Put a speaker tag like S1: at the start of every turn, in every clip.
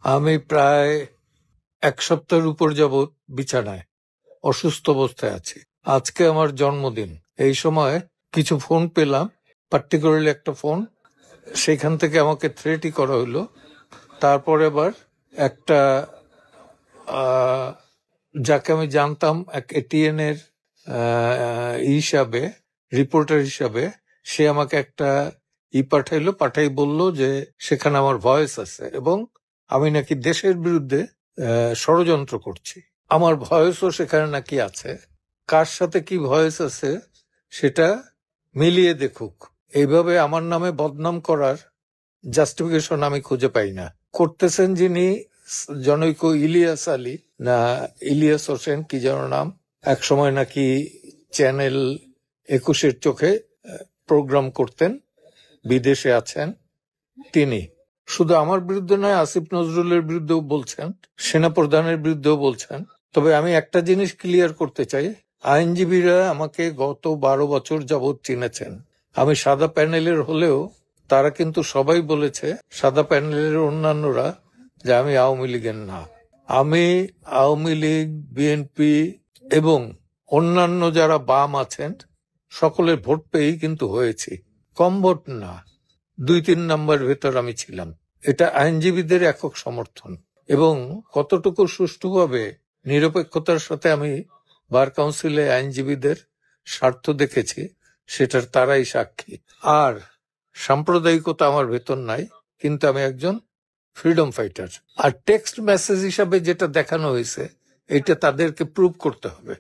S1: আমি প্রায় এক সপ্তাহের উপর যাবৎ বিছানায় অসুস্থ অবস্থায় আছি। আজকে আমার জন্মদিন। এই সময় কিছু ফোন পেলাম, পার্টিকুলারলি একটা ফোন, সেখান থেকে আমাকে থ্রেটই করা হলো। তারপরে আবার একটা যাকে আমি জানতাম এক এটিএন এর হিসাবে, রিপোর্টার হিসাবে, সে আমাকে একটা পাঠাই বলল যে সেখানে আমার ভয়েস আছে এবং আমি নাকি দেশের বিরুদ্ধে ষড়যন্ত্র করছি। আমার ভয়েসও সেখানে নাকি আছে। কার সাথে কি ভয়েস আছে সেটা মিলিয়ে দেখুক। এইভাবে আমার নামে বদনাম করার জাস্টিফিকেশন আমি খুঁজে পাই না। করতেছেন যিনি জনৈক ইলিয়াস আলী, না ইলিয়াস হোসেন কি যেন নাম, এক সময় নাকি চ্যানেল 21-এর চোখে প্রোগ্রাম করতেন, বিদেশে আছেন তিনি। শুধু আমার বিরুদ্ধে নয়, আসিফ নজরুলের বিরুদ্ধেও বলছেন, সেনাপ্রধানের বিরুদ্ধেও বলছেন। তবে আমি একটা জিনিস ক্লিয়ার করতে চাই, আইনজীবীরা আমাকে গত 12 বছর যাবৎ চিনেছেন। আমি সাদা প্যানেলের হলেও তারা কিন্তু সবাই বলেছে, সাদা প্যানেলের অন্যান্যরা, যে আমি আওয়ামী লীগের না। আমি আওয়ামী লীগ, বিএনপি এবং অন্যান্য যারা বাম আছেন সকলের ভোট পেয়েই কিন্তু হয়েছি। কম ভোট না, 2-3 নাম্বার ভেতর আমি ছিলাম। এটা আইনজীবীদের একক সমর্থন এবং কতটুকু সুষ্ঠুভাবে নিরপেক্ষতার সাথে আমি বার কাউন্সিলে আইনজীবীদের স্বার্থ দেখেছি সেটার তারাই সাক্ষী। আর সাম্প্রদায়িকতা আমার ভেতর নাই, কিন্তু আমি একজন ফ্রিডম ফাইটার। আর টেক্সট মেসেজ হিসাবে যেটা দেখানো হয়েছে, এটা তাদেরকে প্রুভ করতে হবে,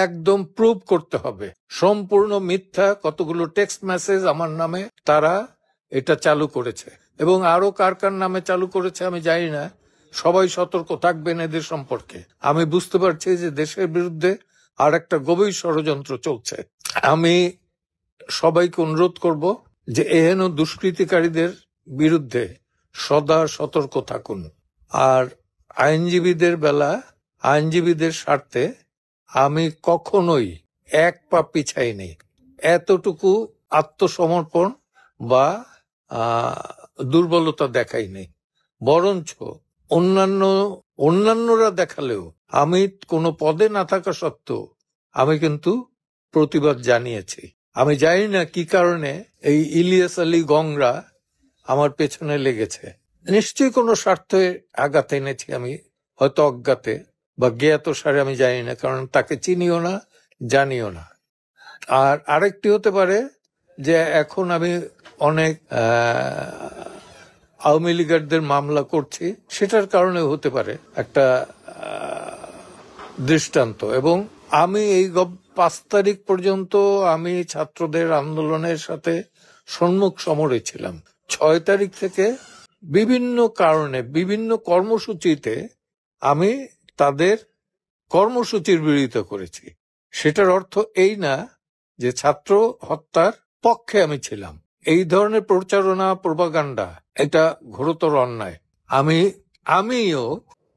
S1: একদম প্রুভ করতে হবে। সম্পূর্ণ মিথ্যা কতগুলো টেক্সট মেসেজ আমার নামে তারা এটা চালু করেছে এবং আরো কার কার নামে চালু করেছে আমি জানি না। সবাই সতর্ক থাকবেন এদের সম্পর্কে। আমি বুঝতে পারছি যে দেশের বিরুদ্ধে আর একটা গভীর ষড়যন্ত্র চলছে। আমি সবাইকে অনুরোধ করব যে এহেন দুষ্কৃতিকারীদের বিরুদ্ধে সদা সতর্ক থাকুন। আর আইনজীবীদের আইনজীবীদের স্বার্থে আমি কখনোই এক পা পিছাইনি, এতটুকু আত্মসমর্পণ বা দুর্বলতা দেখাইনি। বরঞ্চ অন্যান্যরা দেখালেও আমি কোনো পদে না থাকা সত্ত্বেও আমি কিন্তু প্রতিবাদ জানিয়েছি। আমি জানি না কি কারণে এই ইলিয়াস আলী গংরা আমার পেছনে লেগেছে। নিশ্চয়ই কোনো স্বার্থে আঘাত এনেছি আমি, হয়তো অজ্ঞাতে বা জ্ঞাত সারে, আমি জানি না, কারণ তাকে চিনিও না, জানিও না। আর আরেকটি হতে পারে যে এখন আমি অনেক আওয়ামী লীগারদের মামলা করছি, সেটার কারণে হতে পারে একটা দৃষ্টান্ত। এবং আমি এই 5 তারিখ পর্যন্ত আমি ছাত্রদের আন্দোলনের সাথে সম্মুখ সমরে ছিলাম। 6 তারিখ থেকে বিভিন্ন কারণে বিভিন্ন কর্মসূচিতে আমি তাদের কর্মসূচির বিরোধিতা করেছি। সেটার অর্থ এই না যে ছাত্র হত্যার পক্ষে আমি ছিলাম। এই ধরনের প্রচারণা, প্রোপাগান্ডা, এটা ঘোরতর অন্যায়। আমিও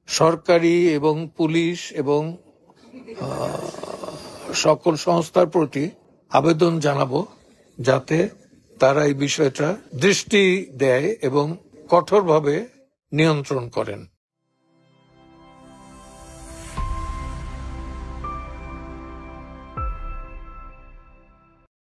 S1: সরকারি এবং পুলিশ এবং সকল সংস্থার প্রতি আবেদন জানাবো যাতে তারা এই বিষয়টা দৃষ্টি দেয় এবং কঠোরভাবে নিয়ন্ত্রণ করেন।